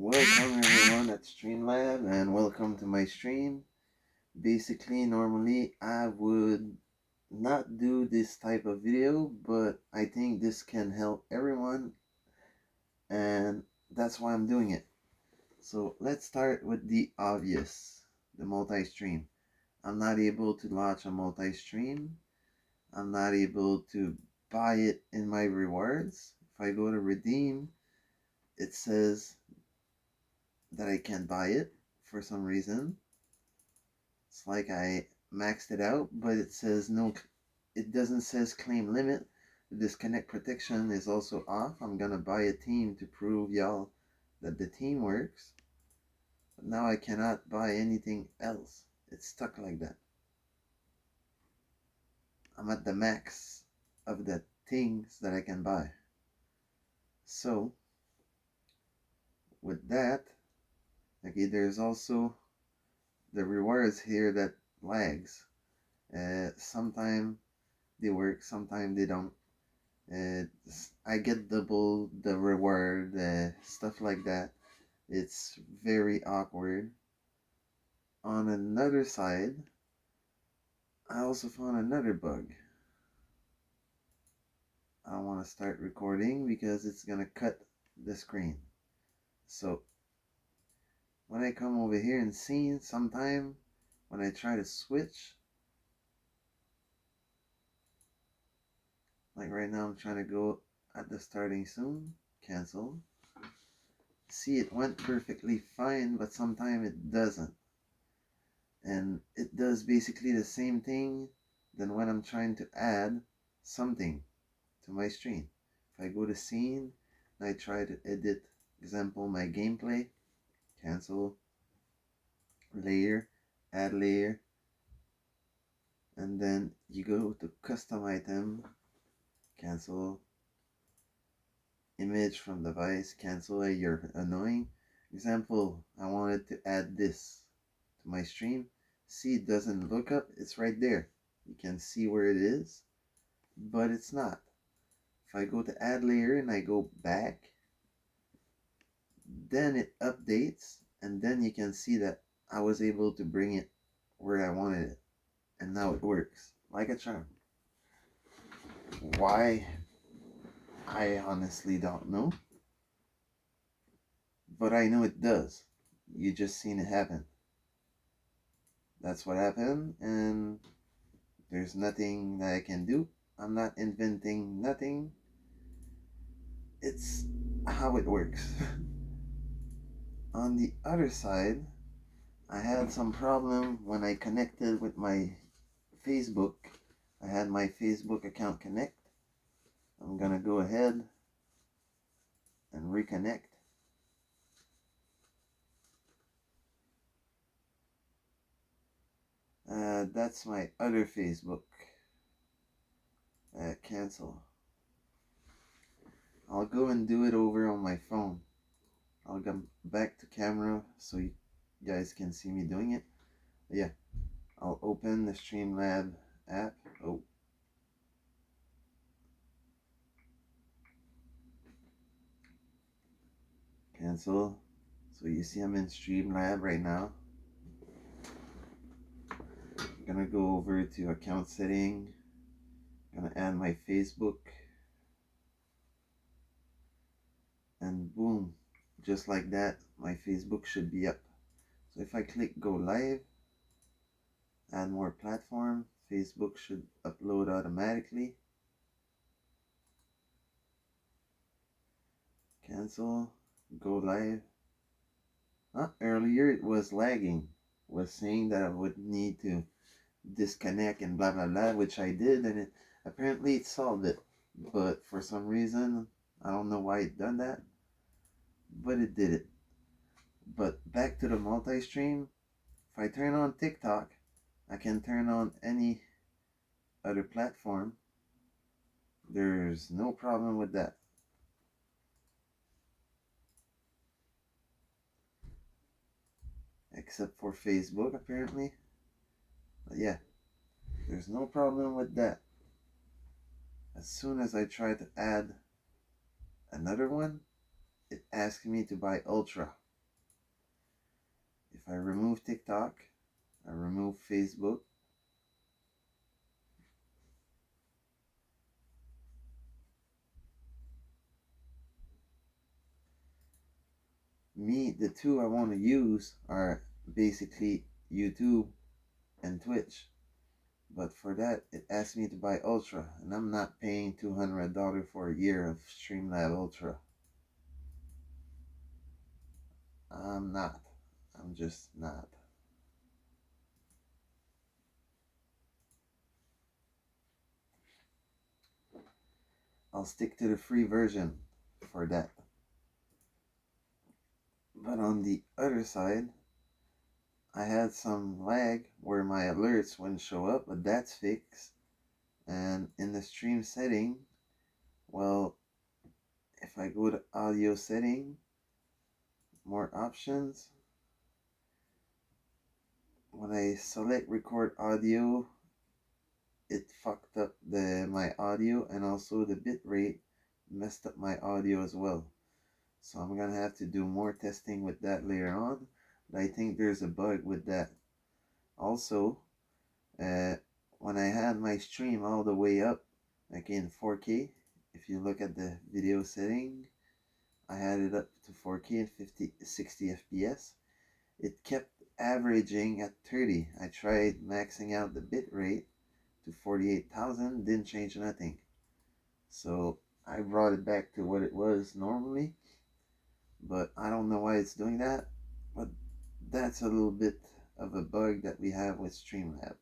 Welcome everyone at Streamlab and welcome to my stream. Basically, normally I would not do this type of video, but I think this can help everyone and that's why I'm doing it. So let's start with the obvious, the multi-stream. I'm not able to launch a multi-stream. I'm not able to buy it in my rewards. If I go to redeem, it says that I can't buy it for some reason. It's like I maxed it out, but it says no, it doesn't says claim limit. The disconnect protection is also off. I'm gonna buy a team to prove y'all that the team works. But now I cannot buy anything else. It's stuck like that. I'm at the max of the things that I can buy. So with that, okay, there's also the rewards here that lags. Sometimes they work, sometimes they don't. I get double the reward, stuff like that. It's very awkward. On another side, I also found another bug. I don't want to start recording because it's gonna cut the screen. So when I come over here and see, sometime when I try to switch, like right now I'm trying to go at the starting soon, cancel. See, it went perfectly fine, but sometimes it doesn't. And it does basically the same thing than when I'm trying to add something to my stream. If I go to scene and I try to edit, example, my gameplay, cancel, layer, add layer, and then you go to custom item, cancel, image from device, cancel, you're annoying. Example, I wanted to add this to my stream. See, it doesn't look up, it's right there. You can see where it is, but it's not. If I go to add layer and I go back, then it updates and then you can see that I was able to bring it where I wanted it. And now it works like a charm. Why? I honestly don't know. But I know it does. You just seen it happen. That's what happened and there's nothing that I can do. I'm not inventing nothing. It's how it works. On the other side, I had some problem when I connected with my Facebook. I had my Facebook account connect. I'm gonna go ahead and reconnect. That's my other Facebook. Cancel. I'll go and do it over on my phone. I'll come back to camera so you guys can see me doing it. But yeah, I'll open the Streamlab app. Oh, cancel. So you see I'm in Streamlab right now. I'm gonna go over to account setting. I'm gonna add my Facebook. And boom, just like that, my Facebook should be up. So if I click go live, add more platform, Facebook should upload automatically. Cancel, go live. Earlier it was lagging, was saying that I would need to disconnect and blah blah blah, which I did, and apparently it solved it. But for some reason, I don't know why it done that, but it did it. But back to the multi-stream, if I turn on TikTok, I can turn on any other platform. There's no problem with that. Except for Facebook, apparently. But yeah, there's no problem with that. As soon as I try to add another one, it asks me to buy Ultra. I remove TikTok, I remove Facebook, the two I want to use are basically YouTube and Twitch. But for that, it asks me to buy Ultra, and I'm not paying $200 for a year of Streamlab Ultra. I'm not. I'm just not. I'll stick to the free version for that. But on the other side, I had some lag where my alerts wouldn't show up, but that's fixed. And in the stream setting, well, if I go to audio setting, more options, when I select record audio, it fucked up my audio, and also the bit rate messed up my audio as well. So I'm gonna have to do more testing with that later on. But I think there's a bug with that. Also, when I had my stream all the way up, like in 4K, if you look at the video setting, I had it up to 4K and 60 FPS. It kept averaging at 30. I tried maxing out the bit rate to 48,000, didn't change nothing. So I brought it back to what it was normally, but I don't know why it's doing that. But that's a little bit of a bug that we have with Streamlab.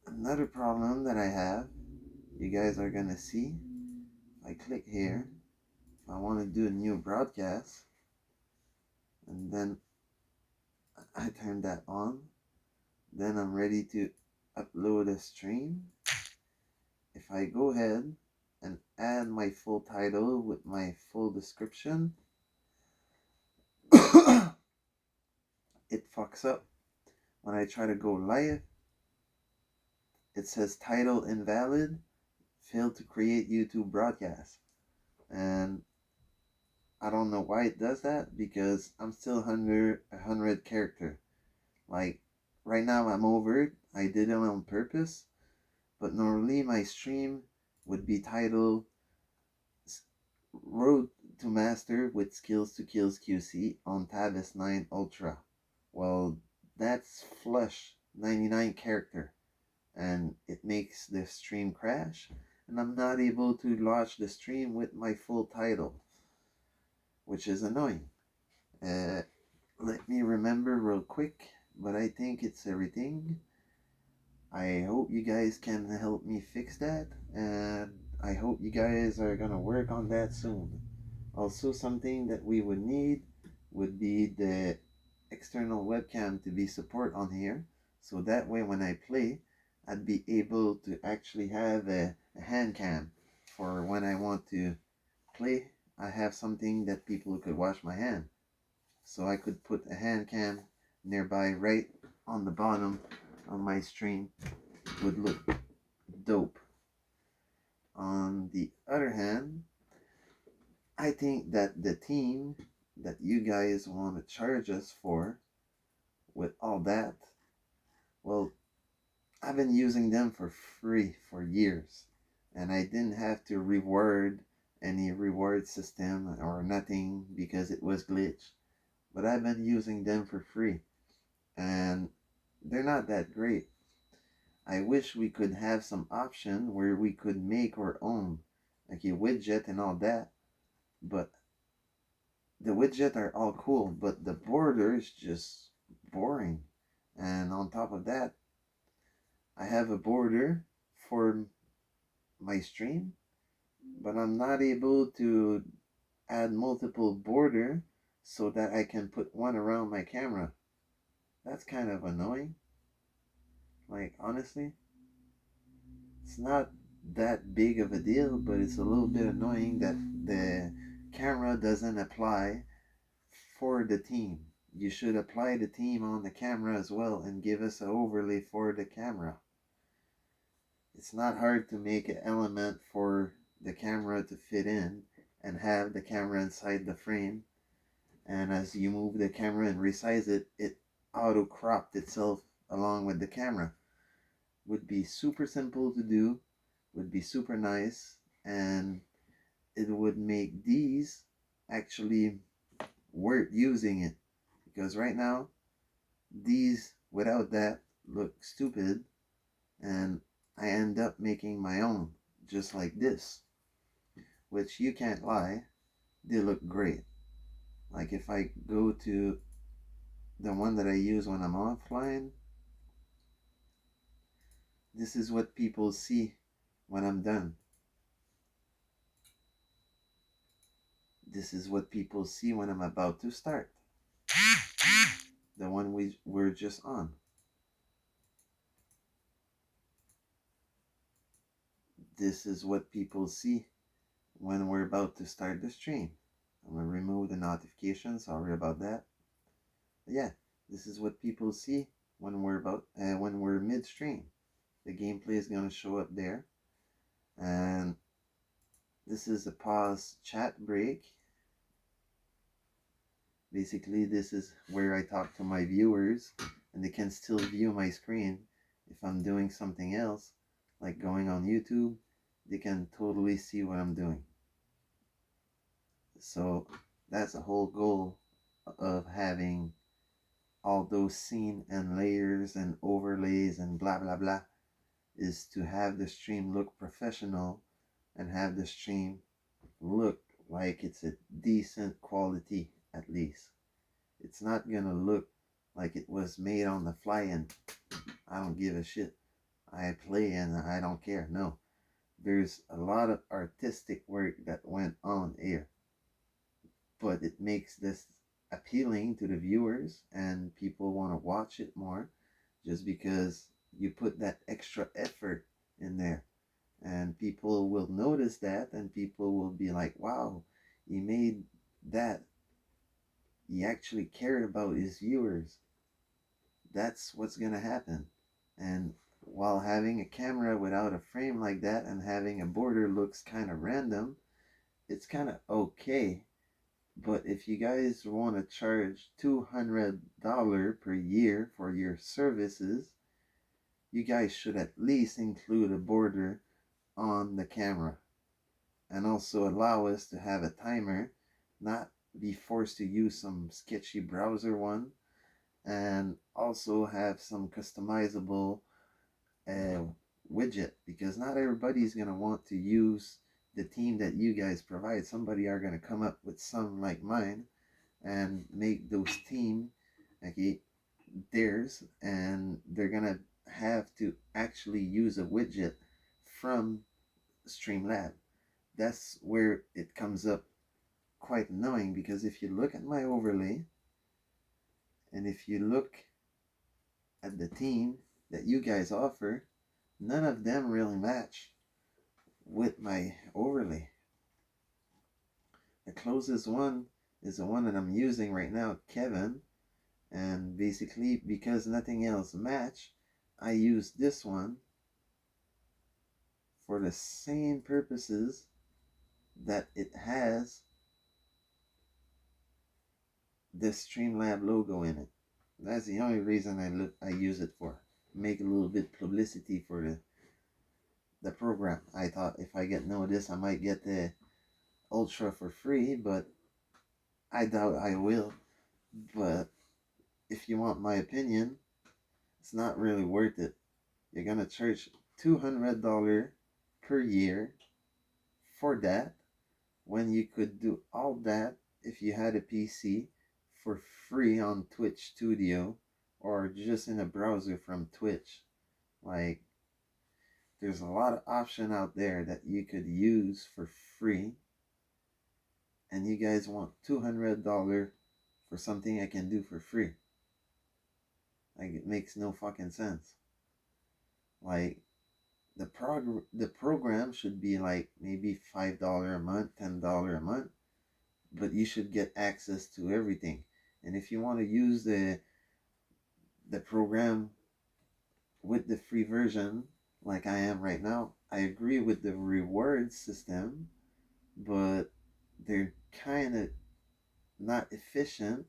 Another problem that I have, you guys are gonna see, I click here, if I want to do a new broadcast, and then I turn that on, then I'm ready to upload a stream. If I go ahead and add my full title with my full description, it fucks up. When I try to go live, it says title invalid, failed to create YouTube broadcast. And I don't know why it does that, because I'm still under 100 character. Like right now I'm over it. I did it on purpose, but normally my stream would be titled Road to Master with Skills to Kills QC on Tab S9 Ultra. Well, that's flush 99 character, and it makes the stream crash, and I'm not able to launch the stream with my full title, which is annoying. Let me remember real quick, but I think it's everything. I hope you guys can help me fix that, and I hope you guys are gonna work on that soon. Also, something that we would need would be the external webcam to be support on here, so that way when I play, I'd be able to actually have a hand cam for when I want to play. I have something that people could watch my hand, so I could put a hand cam nearby right on the bottom of my stream. Would look dope. On the other hand, I think that the team that you guys want to charge us for with all that, well, I've been using them for free for years, and I didn't have to reward any reward system or nothing because it was glitched. But I've been using them for free, and they're not that great. I wish we could have some option where we could make our own, like a widget and all that. But the widget are all cool, but the border is just boring. And on top of that, I have a border for my stream, but I'm not able to add multiple border so that I can put one around my camera. That's kind of annoying. Like, honestly, it's not that big of a deal, but it's a little bit annoying that the camera doesn't apply for the team. You should apply the team on the camera as well and give us an overlay for the camera. It's not hard to make an element for the camera to fit in and have the camera inside the frame and as you move the camera and resize it, it auto cropped itself along with the camera. Would be super simple to do, would be super nice, and it would make these actually worth using it, because right now these without that look stupid, and I end up making my own just like this, which you can't lie, they look great. Like if I go to the one that I use when I'm offline, this is what people see when I'm done. This is what people see when I'm about to start. The one we were just on. This is what people see when we're about to start the stream. I'm gonna remove the notifications. Sorry about that. But yeah, this is what people see when we're midstream. The gameplay is gonna show up there, and this is a pause chat break. Basically, this is where I talk to my viewers, and they can still view my screen if I'm doing something else, like going on YouTube. They can totally see what I'm doing. So that's the whole goal of having all those scene and layers and overlays and blah blah blah, is to have the stream look professional and have the stream look like it's a decent quality at least. It's not gonna look like it was made on the fly and I don't give a shit. I play and I don't care. No. There's a lot of artistic work that went on here, but it makes this appealing to the viewers and people want to watch it more just because you put that extra effort in there, and people will notice that and people will be like, wow, he made that, he actually cared about his viewers. That's what's gonna happen. And while having a camera without a frame like that and having a border looks kind of random, it's kind of okay. But if you guys want to charge $200 per year for your services, you guys should at least include a border on the camera, and also allow us to have a timer, not be forced to use some sketchy browser one, and also have some customizable uh, widget, because not everybody's going to want to use the theme that you guys provide. Somebody are going to come up with some like mine and make those theme, okay, theirs, and they're going to have to actually use a widget from Streamlab. That's where it comes up quite annoying, because if you look at my overlay and if you look at the theme that you guys offer, none of them really match with my overlay. The closest one is the one that I'm using right now, Kevin, and basically because nothing else match, I use this one for the same purposes that it has the Streamlab logo in it. That's the only reason I use it for. Make a little bit publicity for the program. I thought if I get noticed, I might get the Ultra for free, but I doubt I will. But if you want my opinion, it's not really worth it. You're gonna charge $200 per year for that, when you could do all that if you had a PC for free on Twitch Studio or just in a browser from Twitch. Like, there's a lot of option out there that you could use for free, and you guys want $200 for something I can do for free. Like, it makes no fucking sense. Like, the program should be like maybe $5 a month, $10 a month, but you should get access to everything. And if you want to use the program with the free version, like I am right now, I agree with the reward system, but they're kind of not efficient.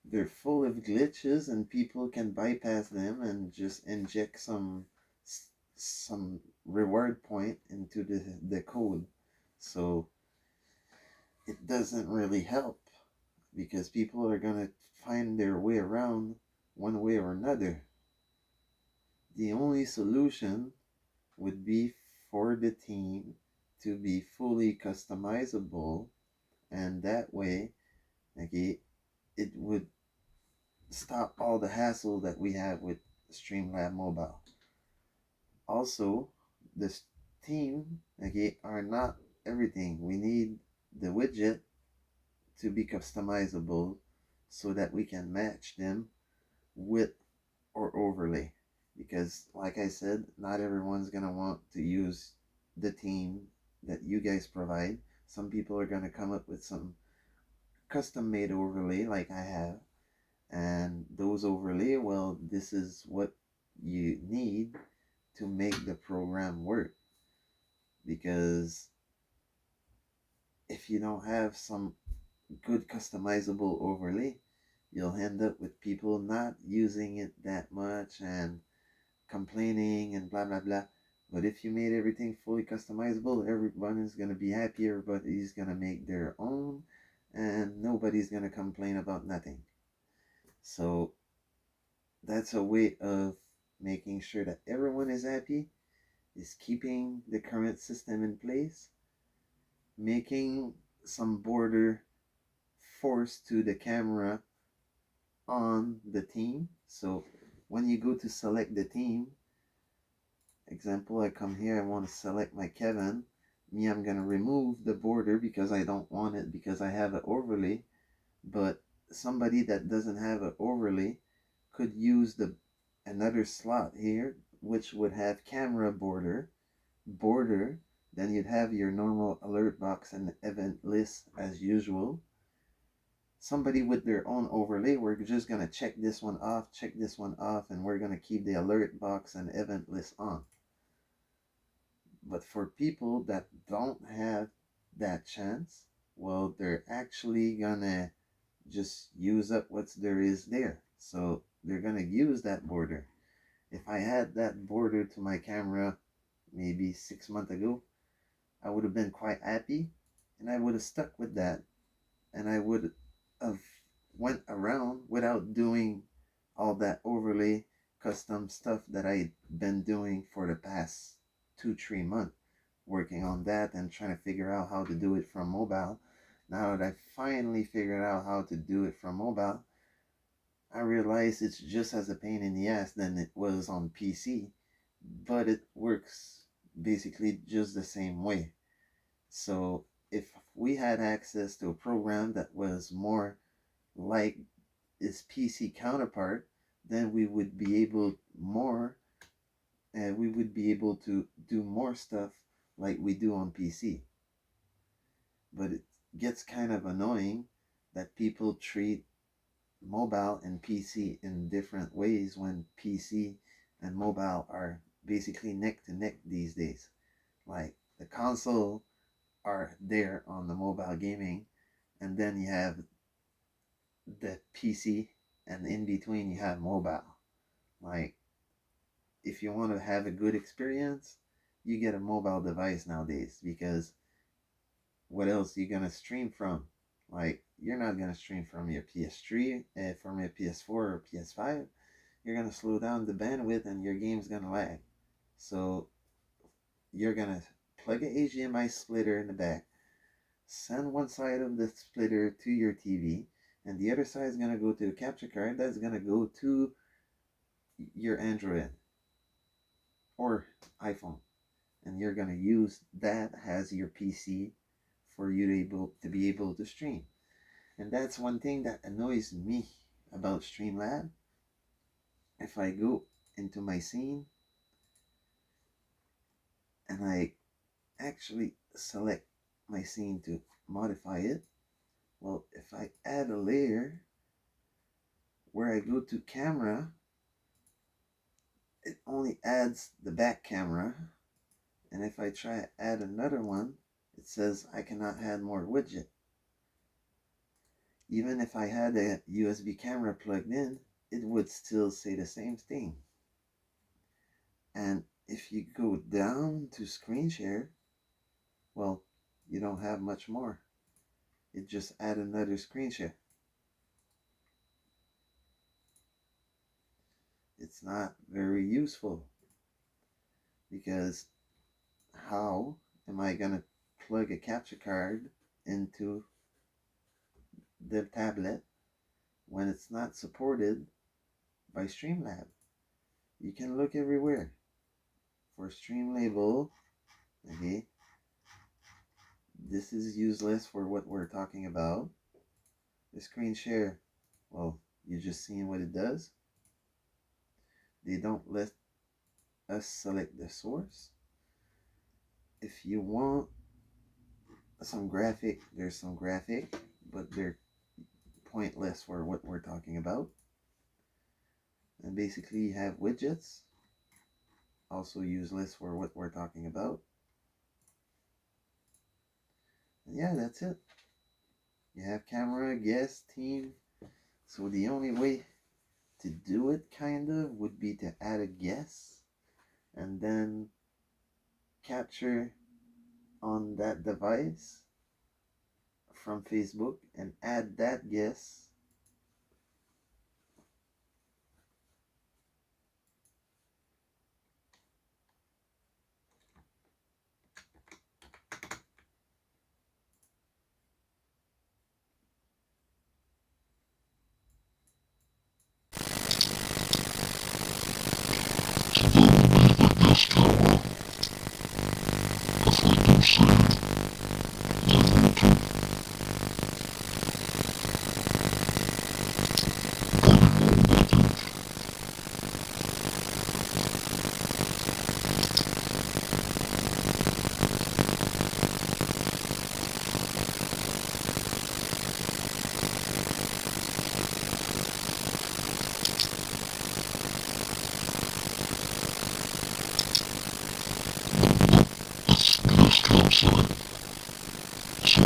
They're full of glitches, and people can bypass them and just inject some reward point into the code. So it doesn't really help because people are gonna find their way around one way or another. The only solution would be for the team to be fully customizable, and that way, okay, it would stop all the hassle that we have with Streamlab Mobile. Also, this team, okay, are not everything. We need the widget to be customizable so that we can match them with or overlay. Because, like I said, not everyone's gonna want to use the theme that you guys provide. Some people are gonna come up with some custom made overlay like I have, and those overlay, well, this is what you need to make the program work. Because if you don't have some good customizable overlay, you'll end up with people not using it that much and complaining and blah blah blah. But if you made everything fully customizable, everyone is gonna be happy, everybody's gonna make their own, and nobody's gonna complain about nothing. So that's a way of making sure that everyone is happy, is keeping the current system in place, making some border force to the camera on the team. So when you go to select the team, example, I come here, I want to select my Kevin. Me, I'm going to remove the border because I don't want it because I have an overlay. But somebody that doesn't have an overlay could use the another slot here, which would have camera border. Then you'd have your normal alert box and event list as usual. Somebody with their own overlay, we're just going to check this one off, and we're going to keep the alert box and event list on. But for people that don't have that chance, well, they're actually gonna just use up what's there is there. So they're gonna use that border. If I had that border to my camera maybe 6 months ago, I would have been quite happy, and I would have stuck with that, and I would have went around without doing all that overlay custom stuff that I've been doing for the past 2 3 months, working on that and trying to figure out how to do it from mobile. Now that I finally figured out how to do it from mobile, I realize it's just as a pain in the ass than it was on PC, but it works basically just the same way. So if we had access to a program that was more like its PC counterpart, then we would be able to do more stuff like we do on PC. But it gets kind of annoying that people treat mobile and PC in different ways when PC and mobile are basically neck to neck these days. Like the console are there on the mobile gaming, and then you have the PC, and in between you have mobile. Like if you want to have a good experience, you get a mobile device nowadays because what else are you gonna stream from? Like you're not gonna stream from your PS3, from your PS4 or PS5. You're gonna slow down the bandwidth and your game's gonna lag. So you're gonna plug a HDMI splitter in the back, send one side of the splitter to your TV, and the other side is gonna go to the capture card that's gonna go to your Android or iPhone, and you're gonna use that as your PC for you to be able to stream. And that's one thing that annoys me about Streamlab. If I go into my scene and I actually select my scene to modify it, well, if I add a layer where I go to camera, it only adds the back camera. And if I try to add another one, it says I cannot add more widget. even if I had a USB camera plugged in, it would still say the same thing. And if you go down to screen share, well, you don't have much more. It just add another screen share. It's not very useful, because how am I gonna plug a capture card into the tablet when it's not supported by Streamlab? You can look everywhere for Streamlabel. Okay, this is useless for what we're talking about. The screen share, well, you're just seeing what it does. They don't let us select the source. If you want some graphic, there's some graphic, but they're pointless for what we're talking about. And basically you have widgets, also useless for what we're talking about. And yeah, that's it. You have camera, guest, team. So the only way to do it kind of would be to add a guest and then capture on that device from Facebook and add that guest this camera, if I do save, I want to put it on back in. It's this campsite. So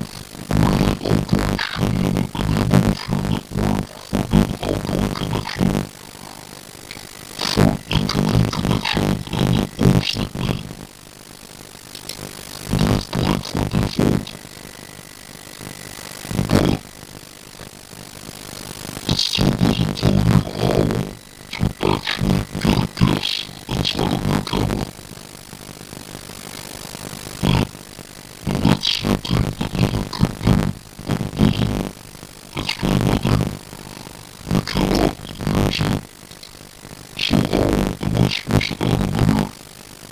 really outgoing stream and enable with your network for the outgoing connection, for incoming connection, and the host nickname. Leave blank for default, but it still doesn't tell you how to actually get a guess inside of your camera. That's your thing that you could do, but it doesn't explain whether you cannot use it. So how am I supposed to add another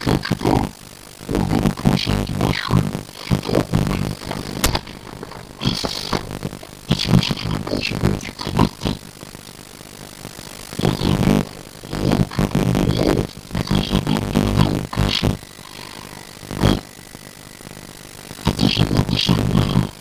capture card or another person to my stream to talk with me if it's basically impossible to connect it? Like I know a lot of people know how because they've been doing it on PC, but it doesn't work the same way here.